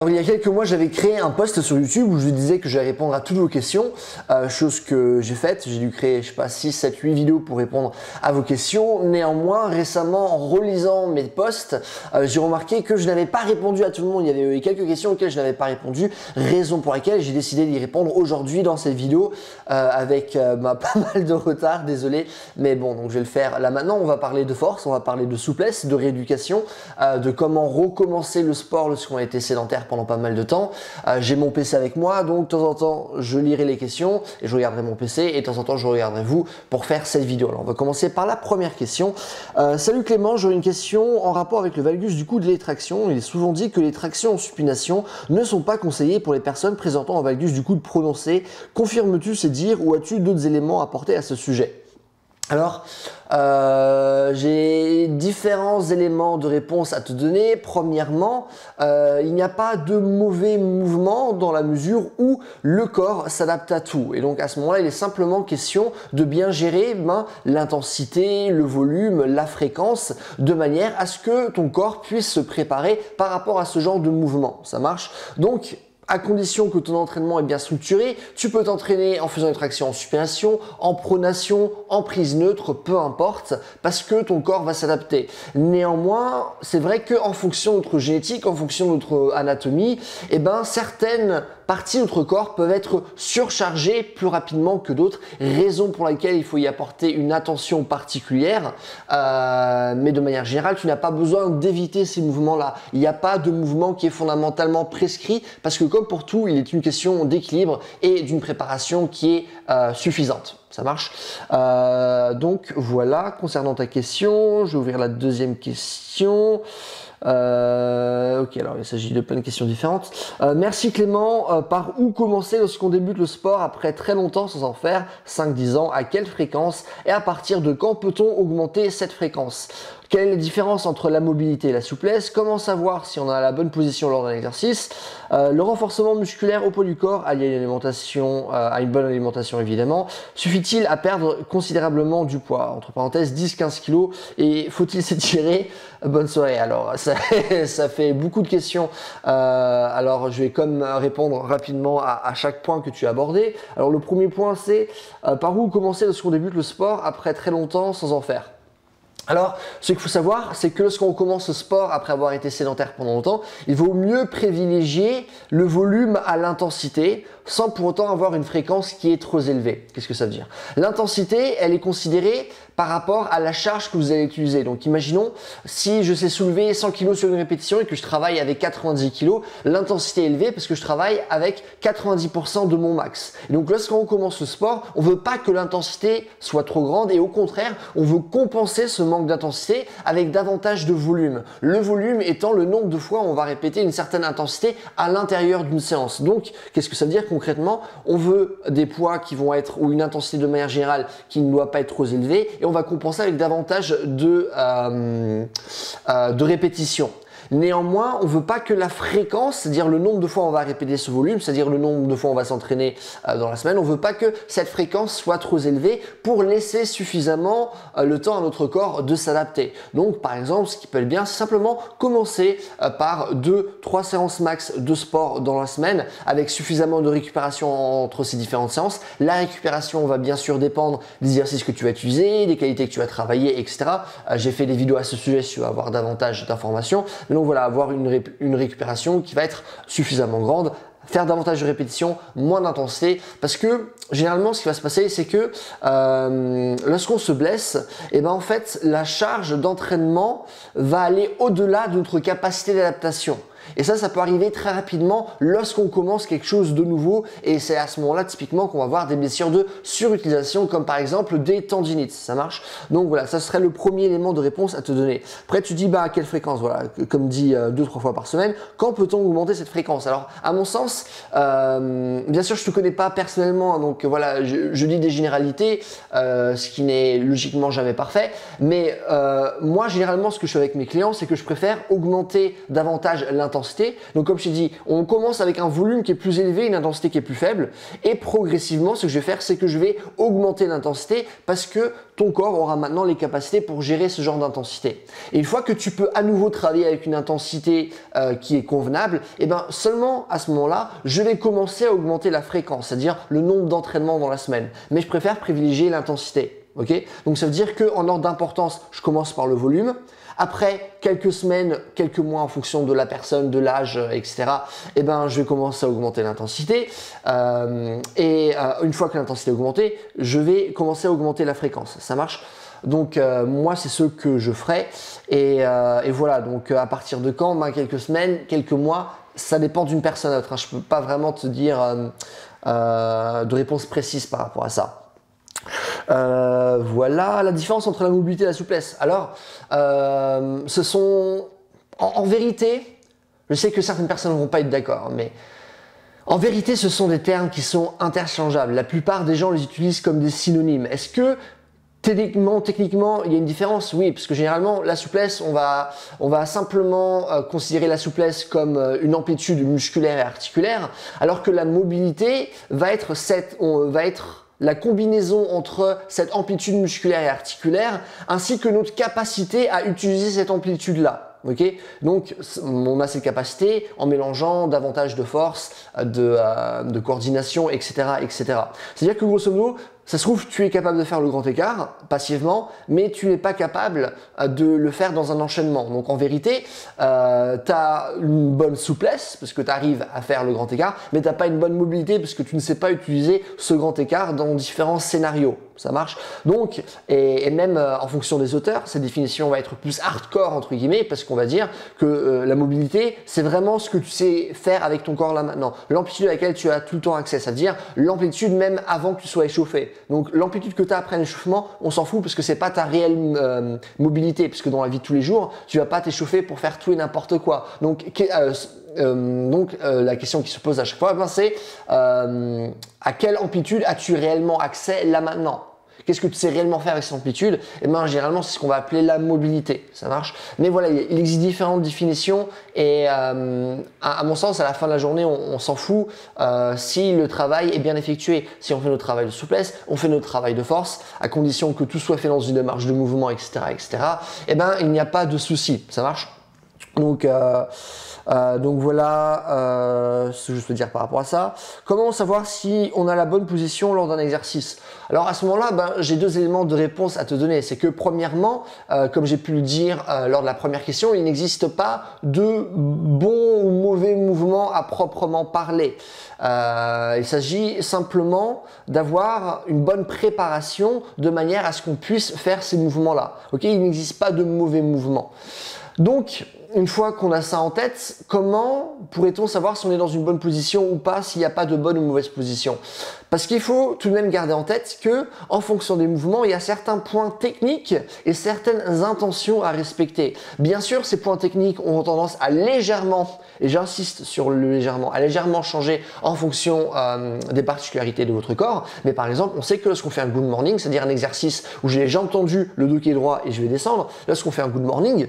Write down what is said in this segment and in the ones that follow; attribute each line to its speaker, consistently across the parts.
Speaker 1: Il y a quelques mois, j'avais créé un post sur YouTube où je disais que j'allais répondre à toutes vos questions, chose que j'ai faite. J'ai dû créer, je sais pas, 6, 7, 8 vidéos pour répondre à vos questions. Néanmoins, récemment, en relisant mes posts, j'ai remarqué que je n'avais pas répondu à tout le monde. Il y avait quelques questions auxquelles je n'avais pas répondu, raison pour laquelle j'ai décidé d'y répondre aujourd'hui dans cette vidéo avec pas mal de retard, désolé. Mais bon, donc je vais le faire là maintenant. On va parler de force, on va parler de souplesse, de rééducation, de comment recommencer le sport lorsqu'on a été sédentaire pendant pas mal de temps. J'ai mon PC avec moi, donc de temps en temps je lirai les questions et je regarderai mon PC et de temps en temps je regarderai vous pour faire cette vidéo. Alors on va commencer par la première question. Salut Clément, j'aurais une question en rapport avec le valgus du coude et les tractions. Il est souvent dit que les tractions en supination ne sont pas conseillées pour les personnes présentant un valgus du coude prononcé. Confirmes-tu ces dires ou as-tu d'autres éléments à apporter à ce sujet? Alors, j'ai différents éléments de réponse à te donner. Premièrement, il n'y a pas de mauvais mouvement dans la mesure où le corps s'adapte à tout. Et donc à ce moment-là, il est simplement question de bien gérer l'intensité, le volume, la fréquence, de manière à ce que ton corps puisse se préparer par rapport à ce genre de mouvement. Ça marche? Donc, à condition que ton entraînement est bien structuré, tu peux t'entraîner en faisant des tractions en supination, en pronation, en prise neutre, peu importe, parce que ton corps va s'adapter. Néanmoins, c'est vrai qu'en fonction de notre génétique, en fonction de notre anatomie, certaines parties de notre corps peuvent être surchargées plus rapidement que d'autres, raison pour laquelle il faut y apporter une attention particulière. Mais de manière générale, tu n'as pas besoin d'éviter ces mouvements-là. Il n'y a pas de mouvement qui est fondamentalement prescrit parce que comme pour tout, il est une question d'équilibre et d'une préparation qui est suffisante. Ça marche. Donc voilà, concernant ta question, je vais ouvrir la deuxième question. Ok, alors il s'agit de plein de questions différentes. Merci Clément. Par où commencer lorsqu'on débute le sport après très longtemps sans en faire, 5-10 ans, à quelle fréquence et à partir de quand peut-on augmenter cette fréquence? Quelle est la différence entre la mobilité et la souplesse? Comment savoir si on a la bonne position lors d'un exercice? Le renforcement musculaire au poids du corps, allié à une alimentation, à une bonne alimentation évidemment. Suffit-il à perdre considérablement du poids? Entre parenthèses, 10-15 kg. Et faut-il s'étirer? Bonne soirée. Alors, ça fait beaucoup de questions. Alors, je vais comme répondre rapidement à chaque point que tu as abordé. Alors, le premier point, c'est par où commencer lorsqu'on débute le sport après très longtemps sans en faire? Alors, ce qu'il faut savoir, c'est que lorsqu'on commence le sport après avoir été sédentaire pendant longtemps, il vaut mieux privilégier le volume à l'intensité sans pour autant avoir une fréquence qui est trop élevée. Qu'est-ce que ça veut dire? L'intensité, elle est considérée par rapport à la charge que vous allez utiliser. Donc imaginons, si je sais soulever 100 kg sur une répétition et que je travaille avec 90 kg, l'intensité est élevée parce que je travaille avec 90% de mon max. Et donc lorsqu'on commence le sport, on ne veut pas que l'intensité soit trop grande et au contraire, on veut compenser ce manque d'intensité avec davantage de volume. Le volume étant le nombre de fois où on va répéter une certaine intensité à l'intérieur d'une séance. Donc, qu'est-ce que ça veut dire concrètement? On veut des poids qui vont être, ou une intensité de manière générale qui ne doit pas être trop élevée, et on va compenser avec davantage de répétitions. Néanmoins, on ne veut pas que la fréquence, c'est-à-dire le nombre de fois on va répéter ce volume, c'est-à-dire le nombre de fois on va s'entraîner dans la semaine, on ne veut pas que cette fréquence soit trop élevée pour laisser suffisamment le temps à notre corps de s'adapter. Donc par exemple, ce qui peut être bien, c'est simplement commencer par 2-3 séances max de sport dans la semaine avec suffisamment de récupération entre ces différentes séances. La récupération va bien sûr dépendre des exercices que tu vas utiliser, des qualités que tu vas travailler, etc. J'ai fait des vidéos à ce sujet si tu veux avoir davantage d'informations. Donc voilà, avoir une récupération qui va être suffisamment grande, faire davantage de répétitions, moins d'intensité, parce que généralement ce qui va se passer, c'est que lorsqu'on se blesse, en fait la charge d'entraînement va aller au-delà de notre capacité d'adaptation. Et ça peut arriver très rapidement lorsqu'on commence quelque chose de nouveau et c'est à ce moment-là typiquement qu'on va avoir des blessures de surutilisation comme par exemple des tendinites, ça marche? Donc voilà, ça serait le premier élément de réponse à te donner. Après tu dis à quelle fréquence? Voilà, comme dit 2-3 fois par semaine, quand peut-on augmenter cette fréquence? Alors à mon sens, bien sûr je ne te connais pas personnellement, donc voilà, je dis des généralités, ce qui n'est logiquement jamais parfait, mais moi généralement ce que je fais avec mes clients, c'est que je préfère augmenter davantage l'intensité d'intensité. Donc comme je t'ai dit, on commence avec un volume qui est plus élevé, une intensité qui est plus faible, et progressivement, ce que je vais faire, c'est que je vais augmenter l'intensité parce que ton corps aura maintenant les capacités pour gérer ce genre d'intensité. Et une fois que tu peux à nouveau travailler avec une intensité qui est convenable, et bien seulement à ce moment-là, je vais commencer à augmenter la fréquence, c'est-à-dire le nombre d'entraînements dans la semaine. Mais je préfère privilégier l'intensité. Okay, donc ça veut dire qu'en ordre d'importance, je commence par le volume. Après quelques semaines, quelques mois en fonction de la personne, de l'âge, etc., eh ben, je vais commencer à augmenter l'intensité. Une fois que l'intensité est augmentée, je vais commencer à augmenter la fréquence. Ça marche? Donc moi, c'est ce que je ferai. Et voilà, donc à partir de quand? Ben, quelques semaines, quelques mois, ça dépend d'une personne à l'autre. Hein. Je ne peux pas vraiment te dire de réponse précise par rapport à ça. Voilà la différence entre la mobilité et la souplesse. Alors, ce sont en vérité, je sais que certaines personnes ne vont pas être d'accord, mais en vérité, ce sont des termes qui sont interchangeables. La plupart des gens les utilisent comme des synonymes. Est-ce que techniquement, il y a une différence? Oui, parce que généralement, la souplesse, on va simplement considérer la souplesse comme une amplitude musculaire et articulaire, alors que la mobilité va être la combinaison entre cette amplitude musculaire et articulaire, ainsi que notre capacité à utiliser cette amplitude-là. Okay, donc on a cette capacité en mélangeant davantage de force, de coordination, etc. etc. C'est-à-dire que grosso modo, ça se trouve, tu es capable de faire le grand écart passivement, mais tu n'es pas capable de le faire dans un enchaînement. Donc en vérité, tu as une bonne souplesse parce que tu arrives à faire le grand écart, mais tu n'as pas une bonne mobilité parce que tu ne sais pas utiliser ce grand écart dans différents scénarios. Ça marche. Donc, et même en fonction des auteurs, cette définition va être plus hardcore entre guillemets parce qu'on va dire que la mobilité, c'est vraiment ce que tu sais faire avec ton corps là maintenant. L'amplitude à laquelle tu as tout le temps accès, c'est-à-dire l'amplitude même avant que tu sois échauffé. Donc l'amplitude que tu as après l'échauffement, on s'en fout parce que c'est pas ta réelle mobilité, puisque dans la vie de tous les jours, tu vas pas t'échauffer pour faire tout et n'importe quoi. Donc la question qui se pose à chaque fois, c'est à quelle amplitude as-tu réellement accès là maintenant? Qu'est-ce que tu sais réellement faire avec cette amplitude? Et bien, généralement, c'est ce qu'on va appeler la mobilité. Ça marche? Mais voilà, il existe différentes définitions et à mon sens, à la fin de la journée, on s'en fout si le travail est bien effectué. Si on fait notre travail de souplesse, on fait notre travail de force, à condition que tout soit fait dans une démarche de mouvement, etc., etc. Et ben, il n'y a pas de souci. Ça marche? Donc voilà ce que je peux dire par rapport à ça. Comment savoir si on a la bonne position lors d'un exercice? Alors à ce moment-là, j'ai deux éléments de réponse à te donner. C'est que premièrement, comme j'ai pu le dire lors de la première question, il n'existe pas de bon ou mauvais mouvement à proprement parler. Il s'agit simplement d'avoir une bonne préparation de manière à ce qu'on puisse faire ces mouvements-là. Okay, il n'existe pas de mauvais mouvement. Donc, une fois qu'on a ça en tête, comment pourrait-on savoir si on est dans une bonne position ou pas, s'il n'y a pas de bonne ou mauvaise position? Parce qu'il faut tout de même garder en tête que, en fonction des mouvements, il y a certains points techniques et certaines intentions à respecter. Bien sûr, ces points techniques ont tendance à légèrement, et j'insiste sur le légèrement, à légèrement changer en fonction des particularités de votre corps. Mais par exemple, on sait que lorsqu'on fait un good morning, c'est-à-dire un exercice où j'ai les jambes tendues, le dos qui est droit et je vais descendre, lorsqu'on fait un good morning,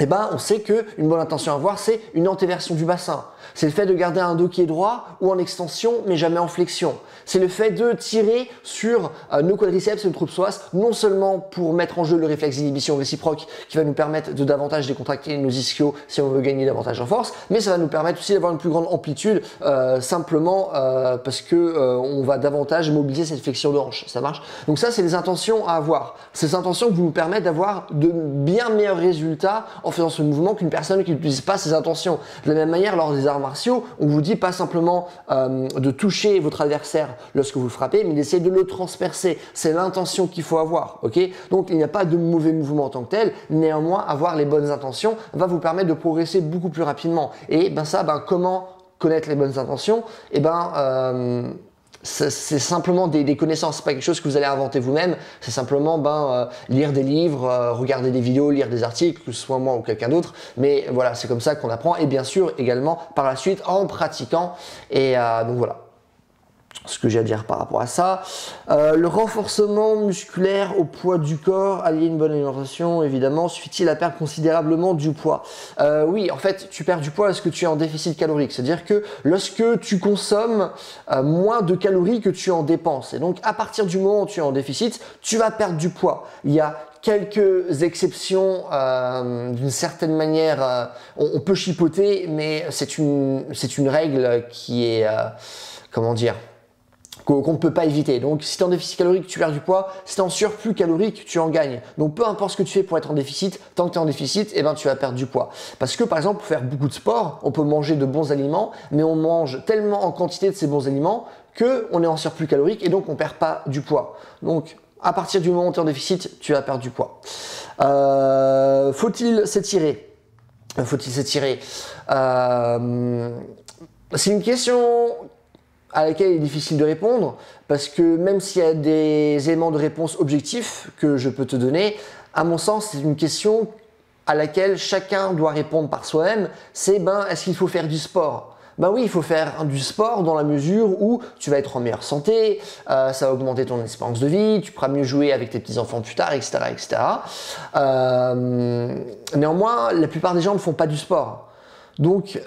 Speaker 1: eh ben, on sait qu'une bonne intention à avoir, c'est une antéversion du bassin. C'est le fait de garder un dos qui est droit ou en extension, mais jamais en flexion. C'est le fait de tirer sur nos quadriceps et notre psoas, non seulement pour mettre en jeu le réflexe d'inhibition réciproque qui va nous permettre de davantage décontracter nos ischios si on veut gagner davantage en force, mais ça va nous permettre aussi d'avoir une plus grande amplitude simplement parce que on va davantage mobiliser cette flexion de hanche. Ça marche? Donc ça, c'est les intentions à avoir. Ces intentions qui vous permettent d'avoir de bien meilleurs résultats en faisant ce mouvement qu'une personne qui n'utilise pas ses intentions. De la même manière, lors des arts martiaux, on vous dit pas simplement de toucher votre adversaire lorsque vous le frappez, mais d'essayer de le transpercer. C'est l'intention qu'il faut avoir. Okay, donc il n'y a pas de mauvais mouvement en tant que tel. Néanmoins, avoir les bonnes intentions va vous permettre de progresser beaucoup plus rapidement. Et comment connaître les bonnes intentions? C'est simplement des connaissances, c'est pas quelque chose que vous allez inventer vous-même, c'est simplement lire des livres, regarder des vidéos, lire des articles, que ce soit moi ou quelqu'un d'autre, mais voilà, c'est comme ça qu'on apprend, et bien sûr également par la suite en pratiquant, et donc voilà. ce que j'ai à dire par rapport à ça. Le renforcement musculaire au poids du corps, allié à une bonne alimentation, évidemment, suffit-il à perdre considérablement du poids? Oui, en fait, tu perds du poids lorsque tu es en déficit calorique. C'est-à-dire que lorsque tu consommes moins de calories que tu en dépenses. Et donc, à partir du moment où tu es en déficit, tu vas perdre du poids. Il y a quelques exceptions, d'une certaine manière, on peut chipoter, mais c'est une règle qui est, comment dire, qu'on ne peut pas éviter. Donc si tu es en déficit calorique, tu perds du poids. Si tu es en surplus calorique, tu en gagnes. Donc peu importe ce que tu fais pour être en déficit, tant que tu es en déficit, eh ben, tu vas perdre du poids. Parce que par exemple, pour faire beaucoup de sport, on peut manger de bons aliments, mais on mange tellement en quantité de ces bons aliments qu'on est en surplus calorique et donc on ne perd pas du poids. Donc à partir du moment où tu es en déficit, tu vas perdre du poids. Faut-il s'étirer? Faut-il s'étirer? C'est une question à laquelle il est difficile de répondre, parce que même s'il y a des éléments de réponse objectifs que je peux te donner, à mon sens, c'est une question à laquelle chacun doit répondre par soi-même, c'est est-ce qu'il faut faire du sport? Ben oui, il faut faire du sport dans la mesure où tu vas être en meilleure santé, ça va augmenter ton espérance de vie, tu pourras mieux jouer avec tes petits-enfants plus tard, etc. etc. Néanmoins, la plupart des gens ne font pas du sport. Donc,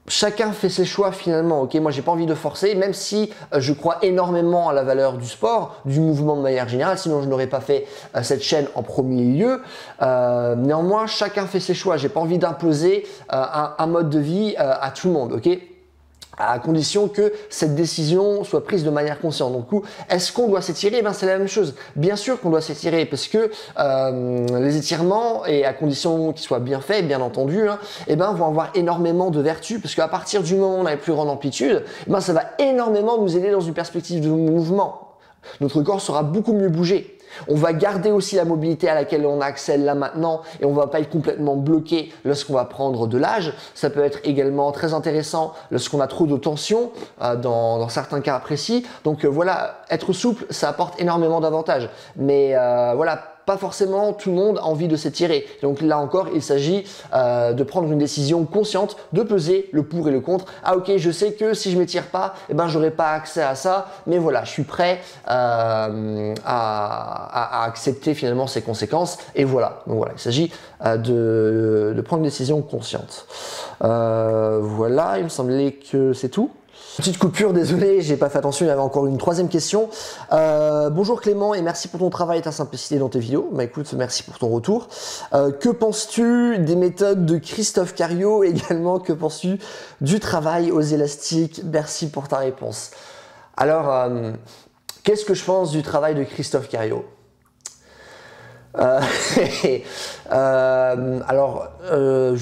Speaker 1: chacun fait ses choix finalement, ok? Moi, j'ai pas envie de forcer, même si je crois énormément à la valeur du sport, du mouvement de manière générale, sinon je n'aurais pas fait cette chaîne en premier lieu. Néanmoins, chacun fait ses choix. J'ai pas envie d'imposer un mode de vie à tout le monde, ok? À condition que cette décision soit prise de manière consciente. Donc, est-ce qu'on doit s'étirer? C'est la même chose. Bien sûr qu'on doit s'étirer parce que les étirements, et à condition qu'ils soient bien faits, bien entendu, vont avoir énormément de vertus parce qu'à partir du moment où on a une plus grande amplitude, ça va énormément nous aider dans une perspective de mouvement. Notre corps sera beaucoup mieux bougé. On va garder aussi la mobilité à laquelle on a accès là maintenant et on ne va pas être complètement bloqué lorsqu'on va prendre de l'âge. Ça peut être également très intéressant lorsqu'on a trop de tension dans certains cas précis. Donc voilà, être souple, ça apporte énormément d'avantages. Mais voilà, pas forcément tout le monde a envie de s'étirer. Donc là encore, il s'agit de prendre une décision consciente, de peser le pour et le contre. Ah ok, je sais que si je m'étire pas, j'aurai pas accès à ça, mais voilà, je suis prêt à accepter finalement ces conséquences. Et voilà, donc voilà, il s'agit de prendre une décision consciente. Voilà, il me semblait que c'est tout. Petite coupure, désolé, j'ai pas fait attention, il y avait encore une troisième question. Bonjour Clément et merci pour ton travail et ta simplicité dans tes vidéos. Écoute, merci pour ton retour. Que penses-tu des méthodes de Christophe Cario? Également, que penses-tu du travail aux élastiques? Merci pour ta réponse. Alors, qu'est-ce que je pense du travail de Christophe Cario? Je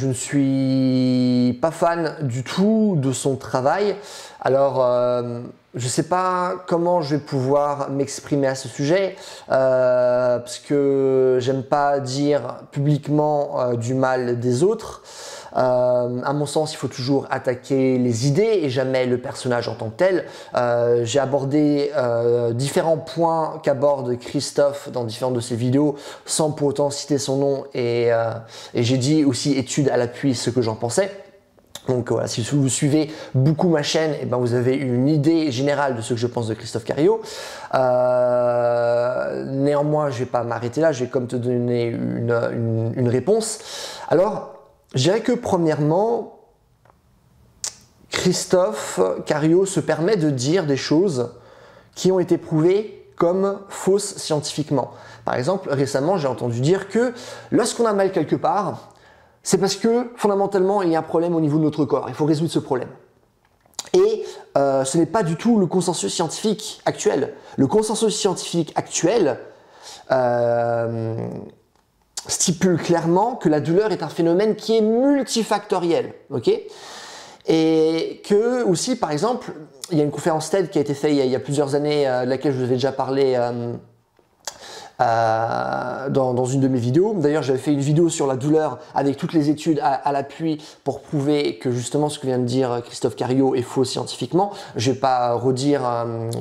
Speaker 1: ne suis pas fan du tout de son travail. Alors, je ne sais pas comment je vais pouvoir m'exprimer à ce sujet parce que j'aime pas dire publiquement du mal des autres. À mon sens, il faut toujours attaquer les idées et jamais le personnage en tant que tel. J'ai abordé différents points qu'aborde Christophe dans différentes de ses vidéos sans pour autant citer son nom et j'ai dit aussi étude à l'appui ce que j'en pensais. Donc voilà, si vous suivez beaucoup ma chaîne, vous avez une idée générale de ce que je pense de Christophe Cario. Néanmoins, je ne vais pas m'arrêter là, je vais comme te donner une réponse. Alors, je dirais que premièrement, Christophe Cario se permet de dire des choses qui ont été prouvées comme fausses scientifiquement. Par exemple, récemment, j'ai entendu dire que lorsqu'on a mal quelque part, c'est parce que fondamentalement, il y a un problème au niveau de notre corps. Il faut résoudre ce problème. Et ce n'est pas du tout le consensus scientifique actuel. Le consensus scientifique actuel stipule clairement que la douleur est un phénomène qui est multifactoriel, ok? Et que aussi, par exemple, il y a une conférence TED qui a été faite il y a plusieurs années, de laquelle je vous avais déjà parlé dans une de mes vidéos. D'ailleurs, j'avais fait une vidéo sur la douleur avec toutes les études à l'appui pour prouver que justement ce que vient de dire Christophe Cario est faux scientifiquement. Je vais pas redire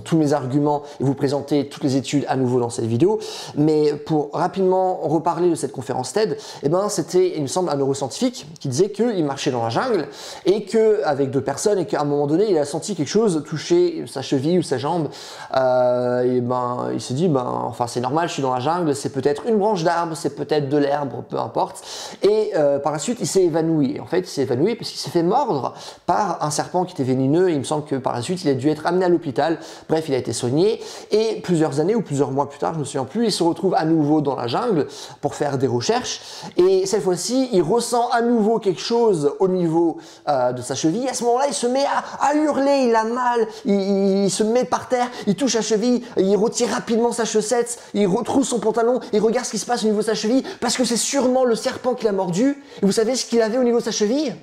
Speaker 1: tous mes arguments et vous présenter toutes les études à nouveau dans cette vidéo, mais pour rapidement reparler de cette conférence TED, eh ben, c'était, il me semble, un neuroscientifique qui disait qu'il marchait dans la jungle et qu'avec deux personnes et qu'à un moment donné, il a senti quelque chose toucher sa cheville ou sa jambe. Et ben, il s'est dit, enfin, c'est normal, je suis dans la jungle, c'est peut-être une branche d'arbre, c'est peut-être de l'herbe, peu importe. Et par la suite, il s'est évanoui. En fait, il s'est évanoui parce qu'il s'est fait mordre par un serpent qui était vénéneux. Et il me semble que par la suite, il a dû être amené à l'hôpital. Bref, il a été soigné. Et plusieurs années ou plusieurs mois plus tard, je ne me souviens plus, il se retrouve à nouveau dans la jungle pour faire des recherches. Et cette fois-ci, il ressent à nouveau quelque chose au niveau de sa cheville. À ce moment-là, il se met à hurler, il a mal, il se met par terre, il touche la cheville, il retire rapidement sa chaussette, il retrousse son pantalon, il regarde ce qui se passe au niveau de sa cheville parce que c'est sûrement le serpent qui l'a mordu. Et vous savez ce qu'il avait au niveau de sa cheville?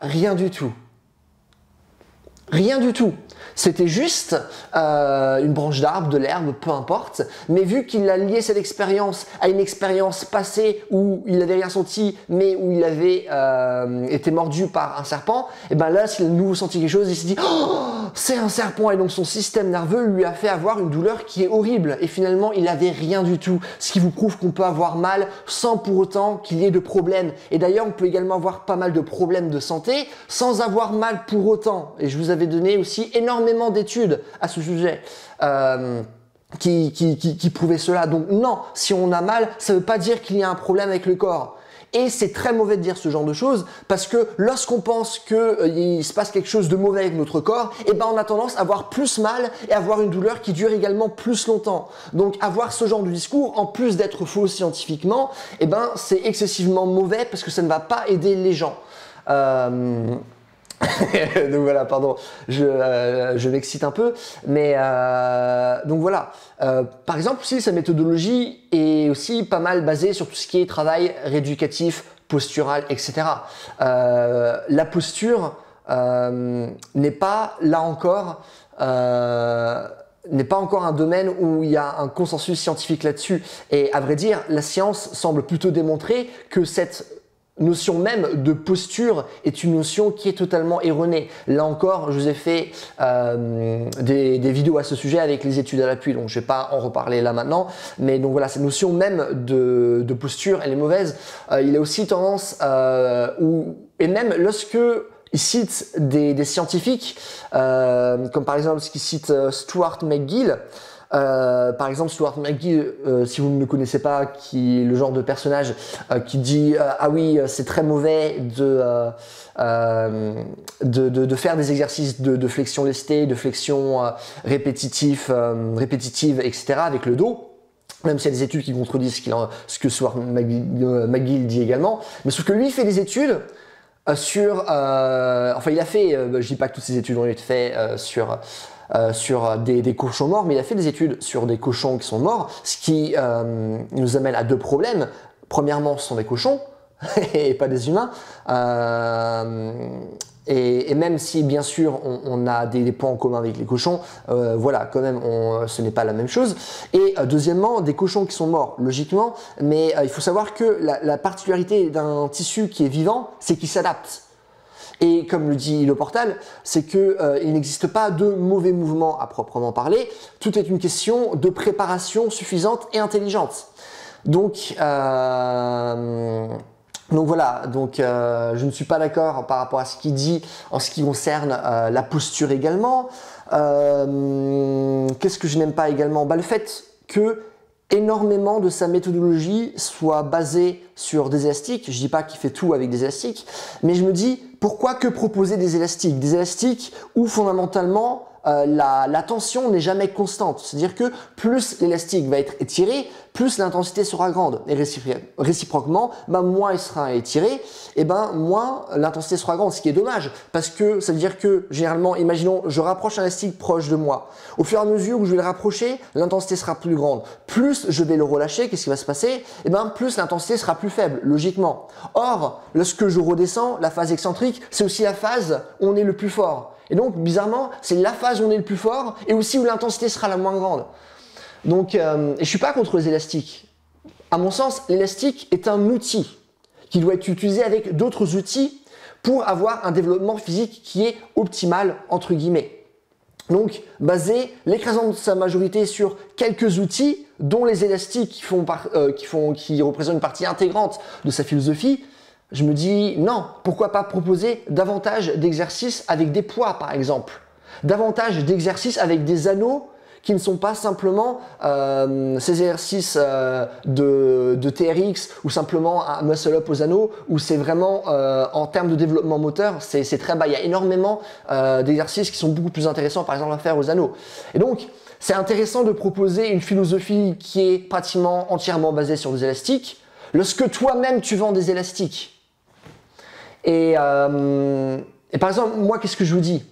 Speaker 1: Rien du tout. Rien du tout. C'était juste une branche d'arbre, de l'herbe, peu importe. Mais vu qu'il a lié cette expérience à une expérience passée où il n'avait rien senti, mais où il avait été mordu par un serpent, et ben là, s'il a de nouveau senti quelque chose, il s'est dit oh, c'est un serpent. Et donc son système nerveux lui a fait avoir une douleur qui est horrible. Et finalement, il n'avait rien du tout. Ce qui vous prouve qu'on peut avoir mal sans pour autant qu'il y ait de problème. Et d'ailleurs, on peut également avoir pas mal de problèmes de santé sans avoir mal pour autant. Et je vous avais donné aussi énormément d'études à ce sujet qui prouvaient cela. Donc non, si on a mal, ça ne veut pas dire qu'il y a un problème avec le corps. Et c'est très mauvais de dire ce genre de choses parce que lorsqu'on pense qu'il se passe quelque chose de mauvais avec notre corps, eh ben on a tendance à avoir plus mal et avoir une douleur qui dure également plus longtemps. Donc avoir ce genre de discours, en plus d'être faux scientifiquement, eh ben c'est excessivement mauvais parce que ça ne va pas aider les gens. Donc voilà, pardon, je m'excite un peu, mais donc voilà. Par exemple, aussi sa méthodologie est aussi pas mal basée sur tout ce qui est travail rééducatif, postural, etc. La posture n'est pas là encore n'est pas encore un domaine où il y a un consensus scientifique là-dessus. Et à vrai dire, la science semble plutôt démontrer que cette notion même de posture est une notion qui est totalement erronée. Là encore, je vous ai fait des vidéos à ce sujet avec les études à l'appui, donc je ne vais pas en reparler là maintenant. Mais donc voilà, cette notion même de posture, elle est mauvaise. Il a aussi tendance, et même lorsque il cite des scientifiques, comme par exemple ce qu'il cite Stuart McGill. Par exemple, Stuart McGill, si vous ne le connaissez pas, qui est le genre de personnage qui dit ah oui, c'est très mauvais de faire des exercices de flexion lestée, de flexion répétitive, etc. avec le dos. Même s'il y a des études qui contredisent ce que Stuart McGill dit également. Mais sauf que lui, il fait des études sur... enfin, il a fait... je dis pas que toutes ces études ont été faites sur des cochons morts, mais il a fait des études sur des cochons qui sont morts, ce qui nous amène à deux problèmes. Premièrement, ce sont des cochons et pas des humains. Et même si, bien sûr, on a des points en commun avec les cochons, voilà, quand même, ce n'est pas la même chose. Et deuxièmement, des cochons qui sont morts, logiquement, mais il faut savoir que la particularité d'un tissu qui est vivant, c'est qu'il s'adapte. Et comme le dit Le Portal, c'est qu'il n'existe pas de mauvais mouvements à proprement parler. Tout est une question de préparation suffisante et intelligente. Donc voilà, je ne suis pas d'accord par rapport à ce qu'il dit en ce qui concerne la posture également. Qu'est-ce que je n'aime pas également? Le fait que énormément de sa méthodologie soit basée sur des élastiques. Je dis pas qu'il fait tout avec des élastiques, mais je me dis pourquoi que proposer des élastiques? Des élastiques où fondamentalement la tension n'est jamais constante. C'est-à-dire que plus l'élastique va être étiré, plus l'intensité sera grande. Et réciproquement, moins il sera étiré, et moins l'intensité sera grande, ce qui est dommage. Parce que ça veut dire que, généralement, imaginons, je rapproche un élastique proche de moi. Au fur et à mesure où je vais le rapprocher, l'intensité sera plus grande. Plus je vais le relâcher, qu'est-ce qui va se passer? Plus l'intensité sera plus faible, logiquement. Or, lorsque je redescends, la phase excentrique, c'est aussi la phase où on est le plus fort. Et donc, bizarrement, c'est la phase où on est le plus fort et aussi où l'intensité sera la moins grande. Donc, et je suis pas contre les élastiques. À mon sens, l'élastique est un outil qui doit être utilisé avec d'autres outils pour avoir un développement physique qui est optimal, entre guillemets. Donc, baser l'écrasante de sa majorité sur quelques outils, dont les élastiques qui représentent une partie intégrante de sa philosophie, je me dis non, pourquoi pas proposer davantage d'exercices avec des poids, par exemple, davantage d'exercices avec des anneaux qui ne sont pas simplement ces exercices de TRX ou simplement un muscle-up aux anneaux, où c'est vraiment en termes de développement moteur, c'est très bas. Il y a énormément d'exercices qui sont beaucoup plus intéressants, par exemple, à faire aux anneaux. Et donc, c'est intéressant de proposer une philosophie qui est pratiquement entièrement basée sur des élastiques, lorsque toi-même tu vends des élastiques. Et par exemple, moi, qu'est-ce que je vous dis?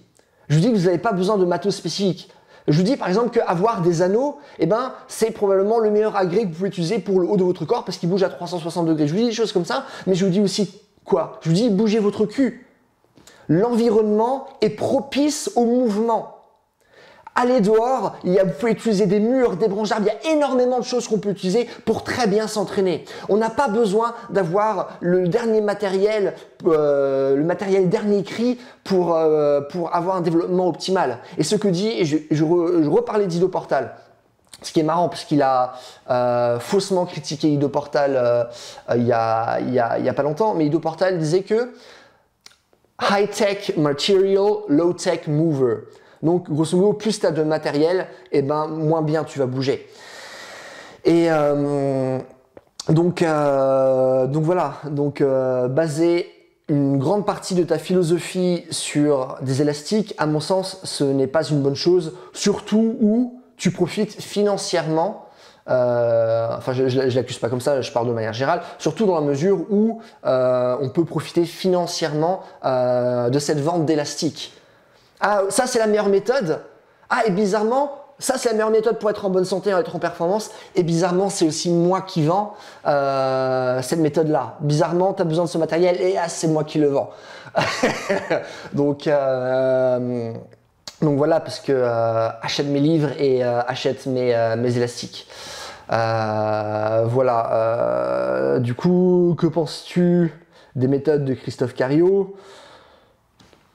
Speaker 1: Je vous dis que vous n'avez pas besoin de matos spécifiques. Je vous dis par exemple qu'avoir des anneaux, eh ben, c'est probablement le meilleur agrès que vous pouvez utiliser pour le haut de votre corps parce qu'il bouge à 360 degrés. Je vous dis des choses comme ça, mais je vous dis aussi quoi? Je vous dis bougez votre cul. L'environnement est propice au mouvement. Allez dehors, vous pouvez utiliser des murs, des branches d'arbres, il y a énormément de choses qu'on peut utiliser pour très bien s'entraîner. On n'a pas besoin d'avoir le dernier matériel, le matériel dernier cri pour avoir un développement optimal. Et ce que dit, et je reparlais d'Idoportal, ce qui est marrant parce qu'il a faussement critiqué Idoportal il y a pas longtemps, mais Idoportal disait que high-tech material, low-tech mover. Donc, grosso modo, plus tu as de matériel, et ben, moins bien tu vas bouger. Et donc voilà, baser une grande partie de ta philosophie sur des élastiques, à mon sens, ce n'est pas une bonne chose, surtout où tu profites financièrement. Enfin, je l'accuse pas comme ça, je parle de manière générale, surtout dans la mesure où on peut profiter financièrement de cette vente d'élastiques. Ah, ça c'est la meilleure méthode. Ah, et bizarrement, ça c'est la meilleure méthode pour être en bonne santé, être en performance. Et bizarrement, c'est aussi moi qui vends cette méthode-là. Bizarrement, tu as besoin de ce matériel et c'est moi qui le vends. Donc voilà, parce que achète mes livres et achète mes élastiques. Voilà. Du coup, que penses-tu des méthodes de Christophe Cario?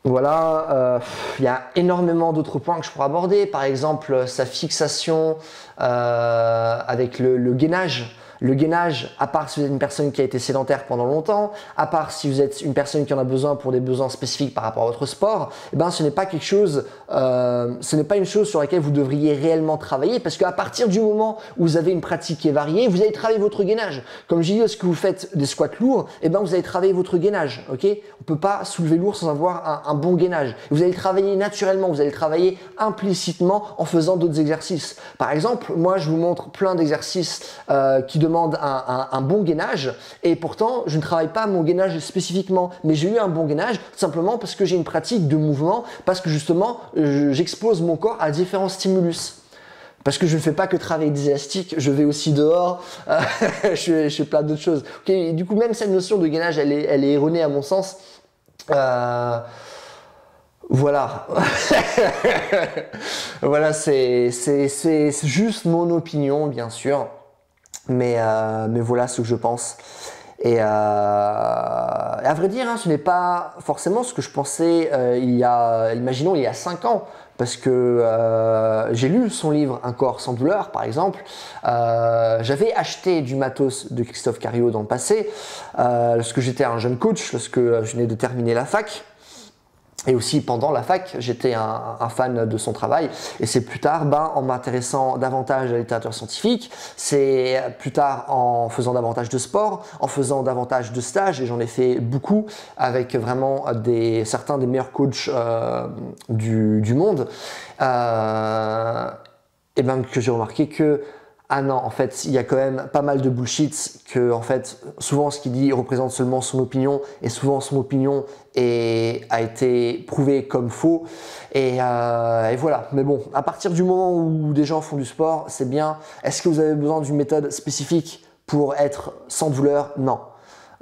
Speaker 1: Voilà, il y a énormément d'autres points que je pourrais aborder, par exemple sa fixation avec le gainage. Le gainage, à part si vous êtes une personne qui a été sédentaire pendant longtemps, à part si vous êtes une personne qui en a besoin pour des besoins spécifiques par rapport à votre sport, eh ben ce n'est pas quelque chose, ce n'est pas une chose sur laquelle vous devriez réellement travailler, parce qu'à partir du moment où vous avez une pratique qui est variée, vous allez travailler votre gainage. Comme je dis, lorsque vous faites des squats lourds, eh ben vous allez travailler votre gainage. Ok, on peut pas soulever lourd sans avoir un bon gainage. Vous allez travailler naturellement, vous allez travailler implicitement en faisant d'autres exercices. Par exemple, moi je vous montre plein d'exercices qui demandent un bon gainage, et pourtant je ne travaille pas mon gainage spécifiquement, mais j'ai eu un bon gainage tout simplement parce que j'ai une pratique de mouvement, parce que justement j'expose mon corps à différents stimulus. Parce que je ne fais pas que travailler des élastiques, je vais aussi dehors, je fais plein d'autres choses. Okay, et du coup, même cette notion de gainage, elle est erronée à mon sens. Voilà. Voilà, c'est juste mon opinion, bien sûr. Mais voilà ce que je pense. Et à vrai dire, hein, ce n'est pas forcément ce que je pensais imaginons, il y a 5 ans. Parce que j'ai lu son livre Un corps sans douleur, par exemple. J'avais acheté du matos de Christophe Cario dans le passé, lorsque j'étais un jeune coach, lorsque je venais de terminer la fac. Et aussi pendant la fac, j'étais un fan de son travail, et c'est plus tard, en m'intéressant davantage à la littérature scientifique, c'est plus tard en faisant davantage de sport, en faisant davantage de stages, et j'en ai fait beaucoup avec vraiment certains des meilleurs coachs du monde, et bien que j'ai remarqué que ah non, en fait, il y a quand même pas mal de bullshit, que en fait, souvent ce qu'il dit représente seulement son opinion, et souvent son opinion a été prouvée comme faux, et voilà. Mais bon, à partir du moment où des gens font du sport, c'est bien. Est-ce que vous avez besoin d'une méthode spécifique pour être sans douleur? Non.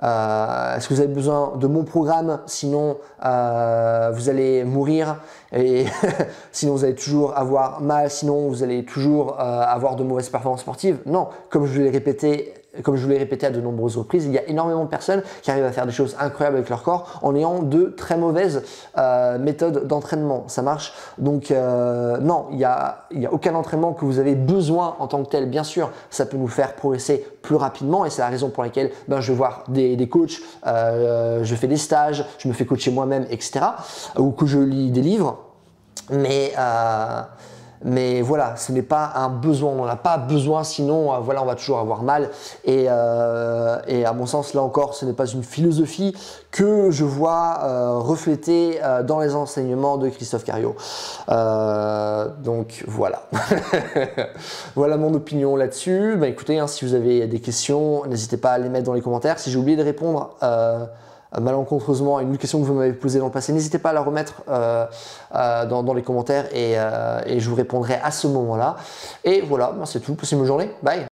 Speaker 1: Est-ce que vous avez besoin de mon programme? Sinon, vous allez mourir et sinon vous allez toujours avoir mal, sinon vous allez toujours avoir de mauvaises performances sportives. Non, comme je vous l'ai répété à de nombreuses reprises, il y a énormément de personnes qui arrivent à faire des choses incroyables avec leur corps en ayant de très mauvaises méthodes d'entraînement. Ça marche. Donc non, il y a aucun entraînement que vous avez besoin en tant que tel. Bien sûr, ça peut nous faire progresser plus rapidement et c'est la raison pour laquelle je vais voir des coachs, je fais des stages, je me fais coacher moi-même, etc. Ou que je lis des livres. Mais voilà, ce n'est pas un besoin, on n'en a pas besoin, sinon voilà, on va toujours avoir mal. Et à mon sens, là encore, ce n'est pas une philosophie que je vois reflétée dans les enseignements de Christophe Cario. Donc voilà. Voilà mon opinion là-dessus. Écoutez, hein, si vous avez des questions, n'hésitez pas à les mettre dans les commentaires. Si j'ai oublié de répondre malencontreusement à une question que vous m'avez posée dans le passé, n'hésitez pas à la remettre dans les commentaires et je vous répondrai à ce moment-là. Et voilà, c'est tout. Passez une bonne journée. Bye.